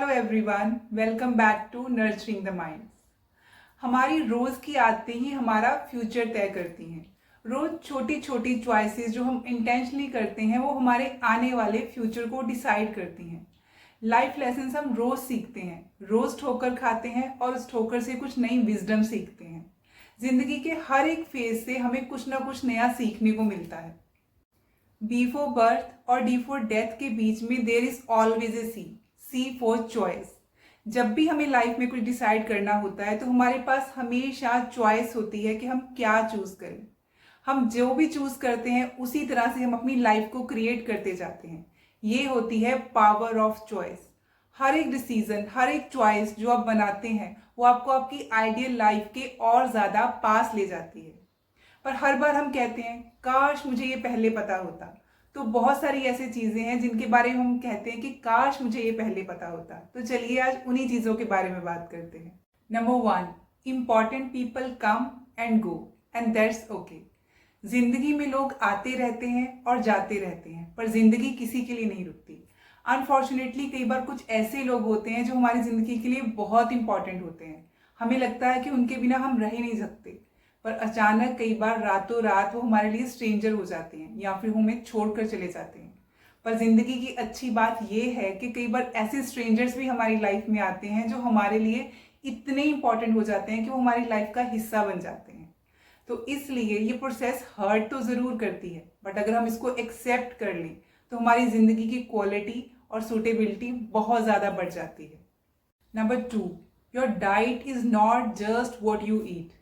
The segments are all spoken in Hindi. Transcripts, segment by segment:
Hello everyone, welcome back to nurturing the mind. हमारी रोज की आदतें ही हमारा फ्यूचर तय करती हैं। रोज छोटी छोटी चॉइसेस जो हम इंटेंशनली करते हैं वो हमारे आने वाले फ्यूचर को डिसाइड करती हैं। लाइफ लेसन्स हम रोज सीखते हैं, रोज ठोकर खाते हैं और उस ठोकर से कुछ नई विजडम सीखते हैं। जिंदगी के हर एक फेज से हमें कुछ ना कुछ नया सीखने को मिलता है। बी फॉर बर्थ और डी फॉर डेथ के बीच में there is always a C for choice. जब भी हमें लाइफ में कुछ डिसाइड करना होता है तो हमारे पास हमेशा चॉइस होती है कि हम क्या चूज करें। हम जो भी चूज करते हैं उसी तरह से हम अपनी लाइफ को क्रिएट करते जाते हैं। ये होती है पावर ऑफ चॉइस। हर एक डिसीजन, हर एक चॉइस जो आप बनाते हैं वो आपको आपकी आइडियल लाइफ के और ज्यादा पास ले जाती है। पर हर बार हम कहते हैं काश मुझे ये पहले पता होता। तो बहुत सारी ऐसी चीजें हैं जिनके बारे में हम कहते हैं कि काश मुझे ये पहले पता होता। तो चलिए आज उन्हीं चीजों के बारे में बात करते हैं। Number 1, important people come and go and that's okay. जिंदगी में लोग आते रहते हैं और जाते रहते हैं, पर जिंदगी किसी के लिए नहीं रुकती। अनफॉर्चुनेटली कई बार कुछ ऐसे लोग होते हैं जो हमारी जिंदगी के लिए बहुत इंपॉर्टेंट होते हैं। हमें लगता है कि उनके बिना हम रह ही नहीं सकते, पर अचानक कई बार रातों रात वो हमारे लिए स्ट्रेंजर हो जाते हैं या फिर हमें छोड़कर चले जाते हैं। पर जिंदगी की अच्छी बात ये है कि कई बार ऐसे स्ट्रेंजर्स भी हमारी लाइफ में आते हैं जो हमारे लिए इतने इंपॉर्टेंट हो जाते हैं कि वो हमारी लाइफ का हिस्सा बन जाते हैं। तो इसलिए ये प्रोसेस हर्ट तो जरूर करती है, बट अगर हम इसको एक्सेप्ट कर लें तो हमारी जिंदगी की क्वालिटी और सूटेबिलिटी बहुत ज्यादा बढ़ जाती है। Number 2, your diet is not just what you eat.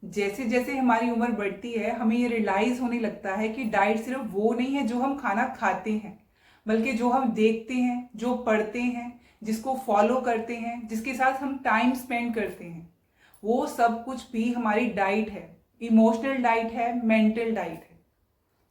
जैसे जैसे हमारी उम्र बढ़ती है हमें ये रियलाइज होने लगता है कि डाइट सिर्फ वो नहीं है जो हम खाना खाते हैं, बल्कि जो हम देखते हैं, जो पढ़ते हैं, जिसको फॉलो करते हैं, जिसके साथ हम टाइम स्पेंड करते हैं, वो सब कुछ भी हमारी डाइट है। इमोशनल डाइट है, मेंटल डाइट है।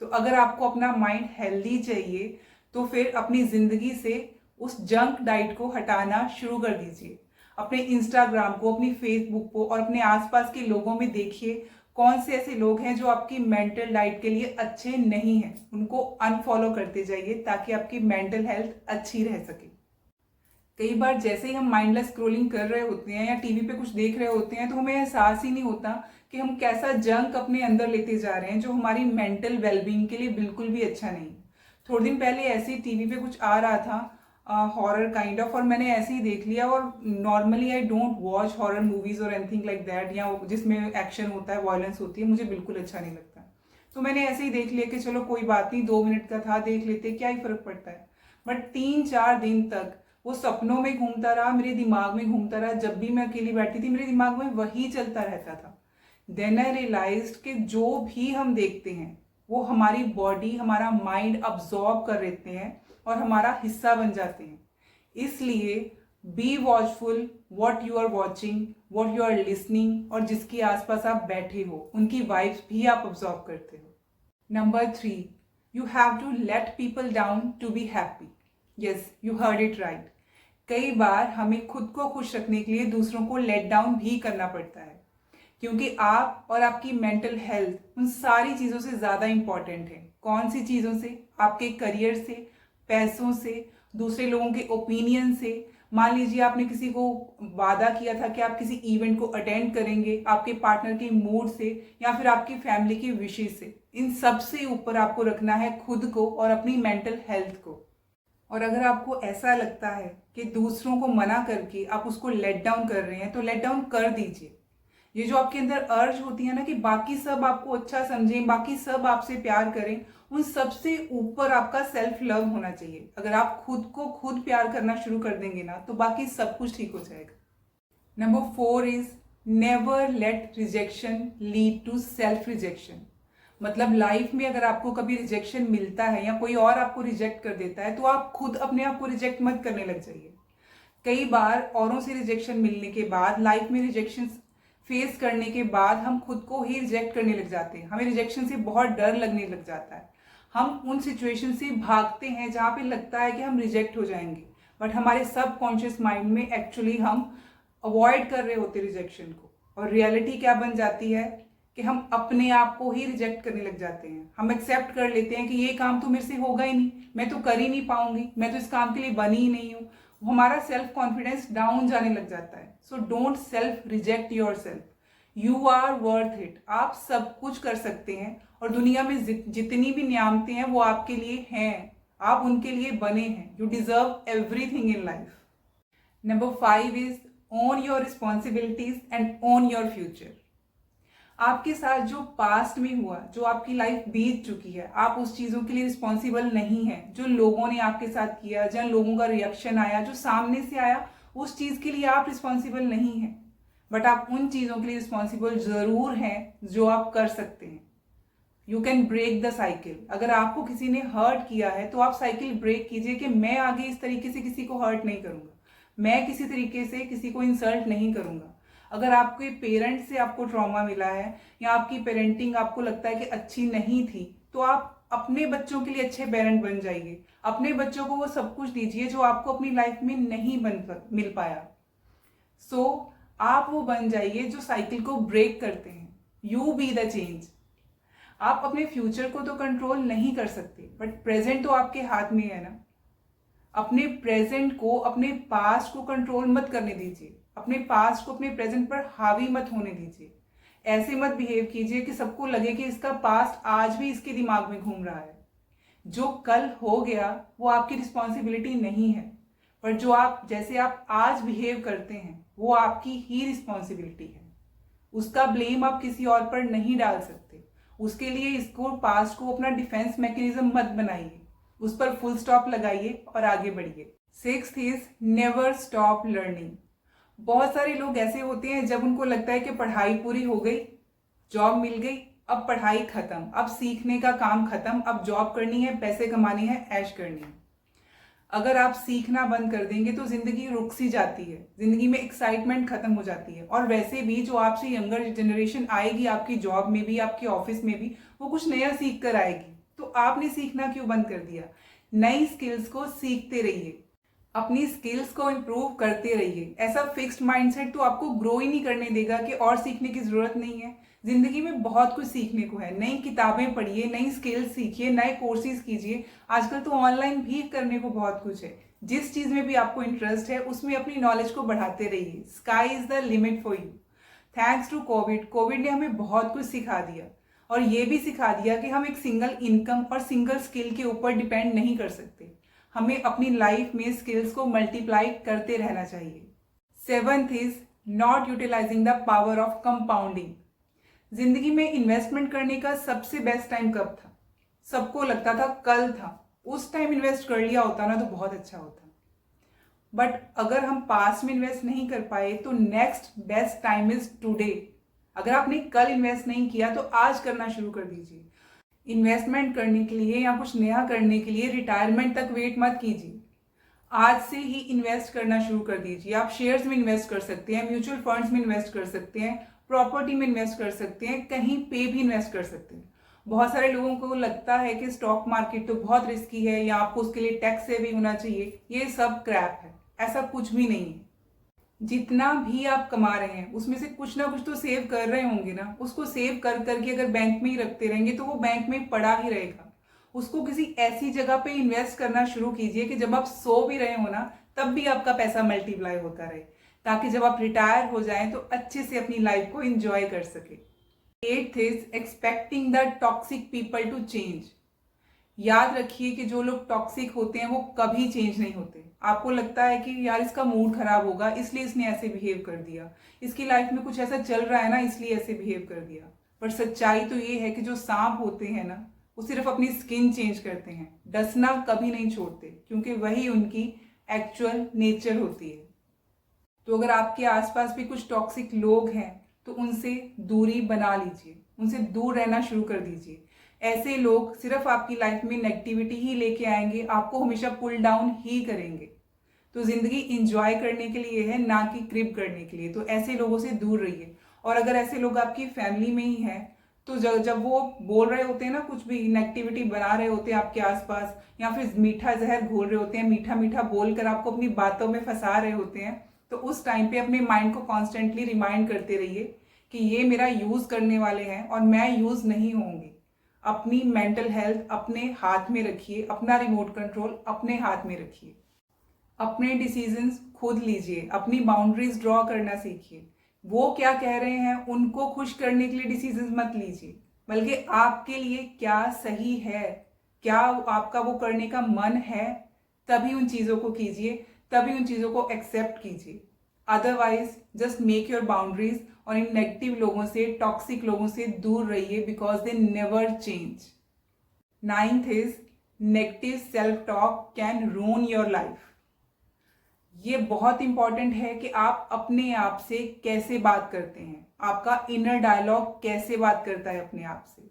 तो अगर आपको अपना माइंड हेल्दी चाहिए तो फिर अपनी जिंदगी से उस जंक डाइट को हटाना शुरू कर दीजिए। अपने इंस्टाग्राम को, अपनी फेसबुक को और अपने आसपास के लोगों में देखिए कौन से ऐसे लोग हैं जो आपकी मेंटल डाइट के लिए अच्छे नहीं हैं। उनको अनफॉलो करते जाइए ताकि आपकी मेंटल हेल्थ अच्छी रह सके। कई बार जैसे ही हम माइंडलेस स्क्रोलिंग कर रहे होते हैं या टीवी पे कुछ देख रहे होते हैं तो हमें एहसास ही नहीं होता कि हम कैसा जंक अपने अंदर लेते जा रहे हैं जो हमारी मेंटल वेलबींग के लिए बिल्कुल भी अच्छा नहीं। थोड़े दिन पहले ऐसे ही टीवी पे कुछ आ रहा था, हॉरर काइंड ऑफ, और मैंने ऐसे ही देख लिया। और normally I don't watch horror movies और एनीथिंग लाइक दैट, या जिसमें एक्शन होता है, वायलेंस होती है, मुझे बिल्कुल अच्छा नहीं लगता। तो मैंने ऐसे ही देख लिया कि चलो कोई बात नहीं, 2 मिनट का था, देख लेते, क्या ही फर्क पड़ता है। बट 3-4 दिन तक वो सपनों में घूमता रहा, मेरे दिमाग में घूमता रहा। जब भी मैं अकेली बैठती थी मेरे दिमाग में वही चलता रहता था। देन आई रियलाइज्ड कि जो भी हम देखते हैं वो हमारी बॉडी, हमारा माइंड अब्सॉर्ब कर लेते हैं और हमारा हिस्सा बन जाते हैं। इसलिए be watchful what you are watching, what you are listening, और जिसके आसपास आप बैठे हो उनकी वाइब्स भी आप अब्सॉर्ब करते हो। Number 3, you have to let people down to be happy. Yes, you heard it right. कई बार हमें खुद को खुश रखने के लिए दूसरों को लेट डाउन भी करना पड़ता है, क्योंकि आप और आपकी मेंटल हेल्थ उन सारी चीजों से ज्यादा इंपॉर्टेंट है। कौन सी चीजों से? आपके करियर से, पैसों से, दूसरे लोगों के ओपिनियन से। मान लीजिए आपने किसी को वादा किया था कि आप किसी इवेंट को अटेंड करेंगे, आपके पार्टनर के मूड से या फिर आपकी फैमिली की विशेष से। इन सबसे ऊपर आपको रखना है खुद को और अपनी मेंटल हेल्थ को। और अगर आपको ऐसा लगता है कि दूसरों को मना करके आप उसको लेट डाउन कर रहे हैं तो लेट डाउन कर दीजिए। ये जो आपके अंदर अर्ज होती है ना कि बाकी सब आपको अच्छा समझें, बाकी सब आपसे प्यार करें, उन सबसे ऊपर आपका सेल्फ लव होना चाहिए। अगर आप खुद को खुद प्यार करना शुरू कर देंगे ना तो बाकी सब कुछ ठीक हो जाएगा। Number 4 is never let rejection lead to self rejection. मतलब लाइफ में अगर आपको कभी रिजेक्शन मिलता है या कोई और आपको रिजेक्ट कर देता है तो आप खुद अपने आप को रिजेक्ट मत करने लग जाइए। कई बार औरों से रिजेक्शन मिलने के बाद, लाइफ में रिजेक्शन फेस करने के बाद हम खुद को ही रिजेक्ट करने लग जाते हैं। हमें रिजेक्शन से बहुत डर लगने लग जाता है। हम उन सिचुएशन से भागते हैं जहाँ पे लगता है कि हम रिजेक्ट हो जाएंगे, बट हमारे सबकॉन्शियस माइंड में एक्चुअली हम अवॉइड कर रहे होते रिजेक्शन को। और रियलिटी क्या बन जाती है कि हम अपने आप को ही रिजेक्ट करने लग जाते हैं। हम एक्सेप्ट कर लेते हैं कि ये काम तो मेरे से होगा ही नहीं, मैं तो कर ही नहीं पाऊंगी, मैं तो इस काम के लिए बनी ही नहीं हूँ। हमारा सेल्फ कॉन्फिडेंस डाउन जाने लग जाता है। So don't self reject yourself, you are worth it. आप सब कुछ कर सकते हैं और दुनिया में जितनी भी नियामतें हैं वो आपके लिए हैं, आप उनके लिए बने हैं। You deserve everything in life. Number 5 is own your responsibilities and own your future. आपके साथ जो पास्ट में हुआ, जो आपकी लाइफ बीत चुकी है, आप उस चीज़ों के लिए रिस्पॉन्सिबल नहीं है। जो लोगों ने आपके साथ किया, जहाँ लोगों का रिएक्शन आया, जो सामने से आया, उस चीज़ के लिए आप रिस्पॉन्सिबल नहीं हैं। बट आप उन चीज़ों के लिए रिस्पॉन्सिबल जरूर हैं जो आप कर सकते हैं। You can break the cycle. अगर आपको किसी ने हर्ट किया है तो आप साइकिल ब्रेक कीजिए कि मैं आगे इस तरीके से किसी को हर्ट नहीं करूंगा, मैं किसी तरीके से किसी को इंसल्ट नहीं करूंगा। अगर आपके पेरेंट से आपको ट्रॉमा मिला है या आपकी पेरेंटिंग आपको लगता है कि अच्छी नहीं थी, तो आप अपने बच्चों के लिए अच्छे पेरेंट बन जाइए। अपने बच्चों को वो सब कुछ दीजिए जो आपको अपनी लाइफ में नहीं मिल पाया। सो आप वो बन जाइए जो साइकिल को ब्रेक करते हैं। You be the change. आप अपने फ्यूचर को तो कंट्रोल नहीं कर सकते, बट प्रेजेंट तो आपके हाथ में है ना। अपने प्रेजेंट को, अपने पास्ट को कंट्रोल मत करने दीजिए। अपने पास्ट को अपने प्रेजेंट पर हावी मत होने दीजिए। ऐसे मत बिहेव कीजिए कि सबको लगे कि इसका पास्ट आज भी इसके दिमाग में घूम रहा है। जो कल हो गया वो आपकी रिस्पॉन्सिबिलिटी नहीं है, पर जो आप जैसे आप आज बिहेव करते हैं वो आपकी ही रिस्पॉन्सिबिलिटी है। उसका ब्लेम आप किसी और पर नहीं डाल सकते। उसके लिए इसको, पास्ट को अपना डिफेंस मैकेनिज्म मत बनाइए, उस पर फुल स्टॉप लगाइए और आगे बढ़िए। 6th is never stop learning. बहुत सारे लोग ऐसे होते हैं जब उनको लगता है कि पढ़ाई पूरी हो गई, जॉब मिल गई, अब पढ़ाई खत्म, अब सीखने का काम खत्म, अब जॉब करनी है, पैसे कमाने हैं, ऐश करनी है। अगर आप सीखना बंद कर देंगे तो जिंदगी रुक सी जाती है, जिंदगी में एक्साइटमेंट खत्म हो जाती है। और वैसे भी जो आपसे यंगर जनरेशन आएगी आपकी जॉब में भी, आपके ऑफिस में भी, वो कुछ नया सीख कर आएगी। तो आपने सीखना क्यों बंद कर दिया? नई स्किल्स को सीखते रहिए, अपनी स्किल्स को इम्प्रूव करते रहिए। ऐसा फिक्स्ड माइंडसेट तो आपको ग्रो ही नहीं करने देगा कि और सीखने की जरूरत नहीं है। जिंदगी में बहुत कुछ सीखने को है। नई किताबें पढ़िए, नई स्किल्स सीखिए, नए कोर्सेज कीजिए। आजकल तो ऑनलाइन भी करने को बहुत कुछ है। जिस चीज में भी आपको इंटरेस्ट है उसमें अपनी नॉलेज को बढ़ाते रहिए। Sky is the limit for you. Thanks to covid ने हमें बहुत कुछ सिखा दिया और ये भी सिखा दिया कि हम एक सिंगल इनकम और सिंगल स्किल के ऊपर डिपेंड नहीं कर सकते। हमें अपनी लाइफ में स्किल्स को मल्टीप्लाई करते रहना चाहिए। 7th is not utilising the power of compounding. जिंदगी में इन्वेस्टमेंट करने का सबसे बेस्ट टाइम कब था? सबको लगता था कल था, उस टाइम इन्वेस्ट कर लिया होता ना तो बहुत अच्छा होता। बट अगर हम पास्ट में इन्वेस्ट नहीं कर पाए तो next best time is today. अगर आपने कल इन्वेस्ट नहीं किया तो आज करना शुरू कर दीजिए। इन्वेस्टमेंट करने के लिए या कुछ नया करने के लिए रिटायरमेंट तक वेट मत कीजिए, आज से ही इन्वेस्ट करना शुरू कर दीजिए। आप शेयर्स में इन्वेस्ट कर सकते हैं, म्यूचुअल फंड्स में इन्वेस्ट कर सकते हैं, प्रॉपर्टी में इन्वेस्ट कर सकते हैं, कहीं पे भी इन्वेस्ट कर सकते हैं। बहुत सारे लोगों को लगता है कि स्टॉक मार्केट तो बहुत रिस्की है या आपको उसके लिए टैक्स सेव भी होना चाहिए। ये सब क्रैप है, ऐसा कुछ भी नहीं है। जितना भी आप कमा रहे हैं उसमें से कुछ ना कुछ तो सेव कर रहे होंगे ना। उसको सेव कर करके अगर बैंक में ही रखते रहेंगे तो वो बैंक में पड़ा ही रहेगा। उसको किसी ऐसी जगह पे इन्वेस्ट करना शुरू कीजिए कि जब आप सो भी रहे हो ना तब भी आपका पैसा मल्टीप्लाई होता रहे, ताकि जब आप रिटायर हो जाएं तो अच्छे से अपनी लाइफ को एंजॉय कर सके। 8th is expecting the toxic people to change. याद रखिए कि जो लोग टॉक्सिक होते हैं वो कभी चेंज नहीं होते। आपको लगता है कि यार इसका मूड खराब होगा इसलिए इसने ऐसे बिहेव कर दिया, इसकी लाइफ में कुछ ऐसा चल रहा है ना इसलिए ऐसे बिहेव कर दिया। पर सच्चाई तो ये है कि जो सांप होते हैं ना वो सिर्फ अपनी स्किन चेंज करते हैं, डसना कभी नहीं छोड़ते, क्योंकि वही उनकी एक्चुअल नेचर होती है। तो अगर आपके आसपास भी कुछ टॉक्सिक लोग हैं तो उनसे दूरी बना लीजिए, उनसे दूर रहना शुरू कर दीजिए। ऐसे लोग सिर्फ आपकी लाइफ में नेगेटिविटी ही लेके आएंगे, आपको हमेशा पुल डाउन ही करेंगे। तो जिंदगी इंजॉय करने के लिए है, ना कि क्रिप करने के लिए। तो ऐसे लोगों से दूर रहिए। और अगर ऐसे लोग आपकी फैमिली में ही हैं तो जब वो बोल रहे होते हैं ना, कुछ भी नेगेटिविटी बना रहे होते हैं आपके आसपास, या फिर मीठा जहर घोल रहे होते हैं, मीठा मीठा बोलकर आपको अपनी बातों में फंसा रहे होते हैं, तो उस टाइम पे अपने माइंड को कॉन्स्टेंटली रिमाइंड करते रहिए कि ये मेरा यूज करने वाले हैं और मैं यूज नहीं होंगी। अपनी मेंटल हेल्थ अपने हाथ में रखिए, अपना रिमोट कंट्रोल अपने हाथ में रखिए। अपने डिसीजंस खुद लीजिए, अपनी बाउंड्रीज ड्रॉ करना सीखिए। वो क्या कह रहे हैं उनको खुश करने के लिए डिसीजंस मत लीजिए, बल्कि आपके लिए क्या सही है, क्या आपका वो करने का मन है, तभी उन चीज़ों को कीजिए, तभी उन चीज़ों को एक्सेप्ट कीजिए। Otherwise just make your boundaries और इन नेगेटिव लोगों से, टॉक्सिक लोगों से दूर रहिए, because they never change. 9th is negative self talk can रूइन your life. ये बहुत इंपॉर्टेंट है कि आप अपने आप से कैसे बात करते हैं, आपका इनर डायलॉग कैसे बात करता है अपने आप से।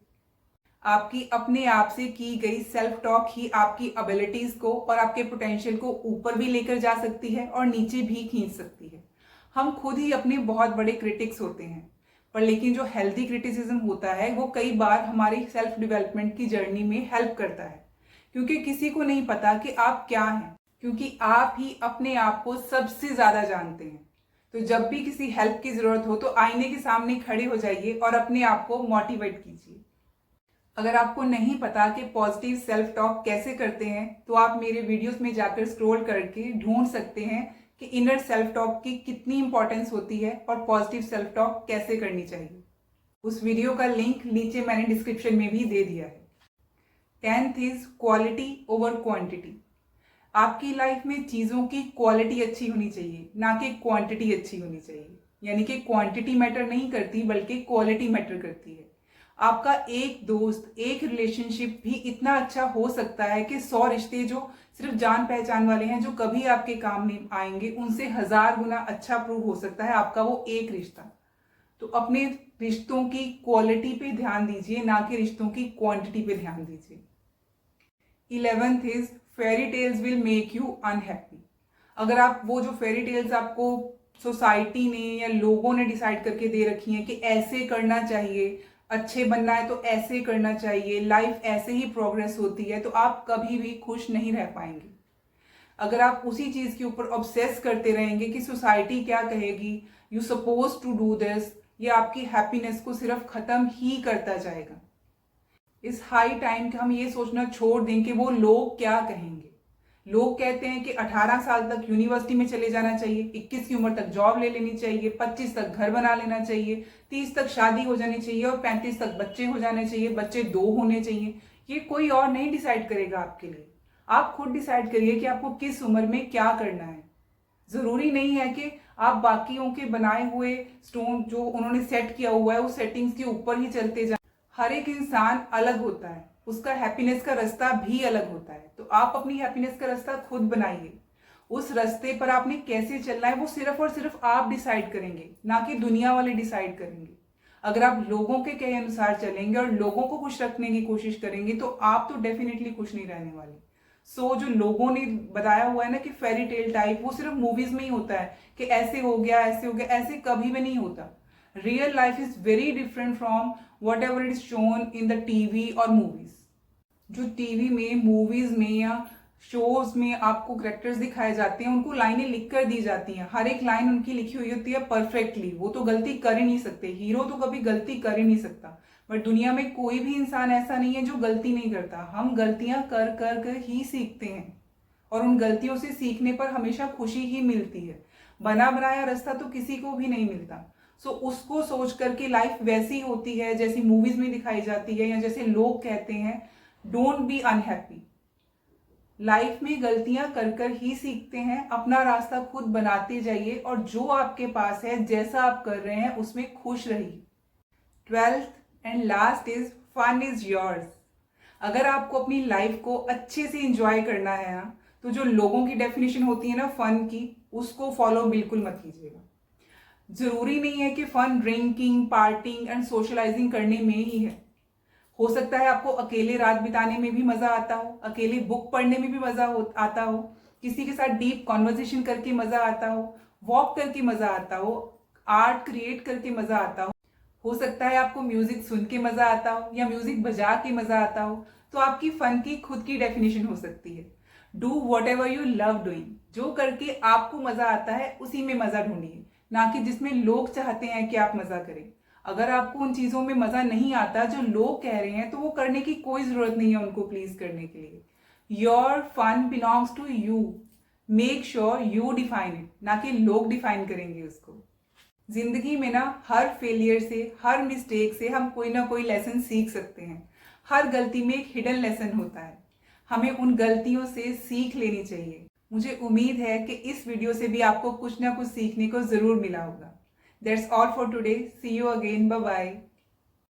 आपकी अपने आप से की गई सेल्फ टॉक ही आपकी एबिलिटीज को और आपके पोटेंशियल को ऊपर भी लेकर जा सकती है और नीचे भी खींच सकती है। हम खुद ही अपने बहुत बड़े क्रिटिक्स होते हैं, पर लेकिन जो हेल्दी क्रिटिसिज्म होता है वो कई बार हमारी सेल्फ डेवलपमेंट की जर्नी में हेल्प करता है, क्योंकि किसी को नहीं पता कि आप क्या हैं, क्योंकि आप ही अपने आप को सबसे ज्यादा जानते हैं। तो जब भी किसी हेल्प की जरूरत हो तो आईने के सामने खड़े हो जाइए और अपने आप को मोटिवेट कीजिए। अगर आपको नहीं पता कि पॉजिटिव सेल्फ टॉक कैसे करते हैं तो आप मेरे वीडियोस में जाकर स्क्रॉल करके ढूंढ सकते हैं कि इनर सेल्फ टॉक की कितनी इंपॉर्टेंस होती है और पॉजिटिव सेल्फ टॉक कैसे करनी चाहिए। उस वीडियो का लिंक नीचे मैंने डिस्क्रिप्शन में भी दे दिया है। 10th is quality over quantity. आपकी लाइफ में चीज़ों की क्वालिटी अच्छी होनी चाहिए, ना कि क्वांटिटी अच्छी होनी चाहिए। यानी कि क्वांटिटी मैटर नहीं करती बल्कि क्वालिटी मैटर करती है। आपका एक दोस्त, एक रिलेशनशिप भी इतना अच्छा हो सकता है कि 100 रिश्ते जो सिर्फ जान पहचान वाले हैं, जो कभी आपके काम नहीं आएंगे, उनसे 1000 गुना अच्छा प्रूव हो सकता है आपका वो एक रिश्ता। तो अपने रिश्तों की क्वालिटी पे ध्यान दीजिए, ना कि रिश्तों की क्वांटिटी पे ध्यान दीजिए। 11th is fairy tales will make you unhappy. अगर आप वो जो फेरी टेल्स आपको सोसाइटी ने या लोगों ने डिसाइड करके दे रखी हैं कि ऐसे करना चाहिए, अच्छे बनना है तो ऐसे करना चाहिए, लाइफ ऐसे ही प्रोग्रेस होती है, तो आप कभी भी खुश नहीं रह पाएंगे। अगर आप उसी चीज के ऊपर ऑब्सेस करते रहेंगे कि सोसाइटी क्या कहेगी, you suppose to do this, ये आपकी हैप्पीनेस को सिर्फ खत्म ही करता जाएगा। इस हाई टाइम कि हम ये सोचना छोड़ दें कि वो लोग क्या कहेंगे। लोग कहते हैं कि 18 साल तक यूनिवर्सिटी में चले जाना चाहिए, 21 की उम्र तक जॉब ले लेनी चाहिए, 25 तक घर बना लेना चाहिए, 30 तक शादी हो जानी चाहिए और 35 तक बच्चे हो जाने चाहिए, बच्चे 2 होने चाहिए। ये कोई और नहीं डिसाइड करेगा आपके लिए। आप खुद डिसाइड करिए कि आपको किस उम्र में क्या करना है। जरूरी नहीं है कि आप बाकियों के बनाए हुए स्टोन जो उन्होंने सेट किया हुआ है उस सेटिंग्स के ऊपर ही चलते जाए। हर एक इंसान अलग होता है, उसका हैप्पीनेस का रास्ता भी अलग होता है। तो आप अपनी हैप्पीनेस का रास्ता खुद बनाइए। उस रास्ते पर आपने कैसे चलना है वो सिर्फ और सिर्फ आप डिसाइड करेंगे, ना कि दुनिया वाले डिसाइड करेंगे। अगर आप लोगों के कहे अनुसार चलेंगे और लोगों को खुश रखने की कोशिश करेंगे तो आप तो डेफिनेटली खुश नहीं रहने वाले। जो लोगों ने बताया हुआ है ना कि फेरी टेल टाइप, वो सिर्फ मूवीज में ही होता है कि ऐसे हो गया, ऐसे हो गया, ऐसे कभी भी नहीं होता। Real life is very different from what ever it is shown in the TV और मूवीज। जो टीवी में, मूवीज में या शोज में आपको करेक्टर्स दिखाए जाते हैं, उनको लाइनें लिख कर दी जाती हैं। हर एक लाइन उनकी लिखी हुई होती है परफेक्टली, वो तो गलती कर ही नहीं सकते, हीरो तो कभी गलती कर ही नहीं सकता। बट दुनिया में कोई भी इंसान ऐसा नहीं है जो गलती नहीं करता। हम गलतियां कर कर कर ही सीखते हैं और उन गलतियों से सीखने पर हमेशा खुशी ही मिलती है। बना बनाया रास्ता तो किसी को भी नहीं मिलता। उसको सोच करके लाइफ वैसी होती है जैसी मूवीज में दिखाई जाती है या जैसे लोग कहते हैं। Don't be unhappy. लाइफ में गलतियां कर कर ही सीखते हैं। अपना रास्ता खुद बनाते जाइए और जो आपके पास है, जैसा आप कर रहे हैं, उसमें खुश रहिए। 12th and last is fun is yours. अगर आपको अपनी लाइफ को अच्छे से एंजॉय करना है ना, तो जो लोगों की डेफिनेशन होती है ना फन की, उसको फॉलो बिल्कुल मत कीजिएगा। जरूरी नहीं है कि fun drinking, partying and socialising करने में ही है। हो सकता है आपको अकेले रात बिताने में भी मजा आता हो, अकेले बुक पढ़ने में भी मजा आता हो, किसी के साथ डीप कॉन्वर्सेशन करके मजा आता हो, वॉक करके मजा आता हो, आर्ट क्रिएट करके मजा आता हो सकता है आपको म्यूजिक सुन के मजा आता हो या म्यूजिक बजा के मजा आता हो। तो आपकी फन की खुद की डेफिनेशन हो सकती है। Do what ever you love doing. जो करके आपको मजा आता है उसी में मजा ढूंढिए, ना कि जिसमें लोग चाहते हैं कि आप मजा करें। अगर आपको उन चीजों में मजा नहीं आता जो लोग कह रहे हैं, तो वो करने की कोई जरूरत नहीं है उनको प्लीज करने के लिए। Your fun belongs to you. Make sure you define it, ना कि लोग डिफाइन करेंगे उसको। जिंदगी में ना हर फेलियर से, हर मिस्टेक से हम कोई ना कोई लेसन सीख सकते हैं। हर गलती में एक हिडन लेसन होता है, हमें उन गलतियों से सीख लेनी चाहिए। मुझे उम्मीद है कि इस वीडियो से भी आपको कुछ ना कुछ सीखने को जरूर मिला होगा। That's all for today, see you again, bye bye.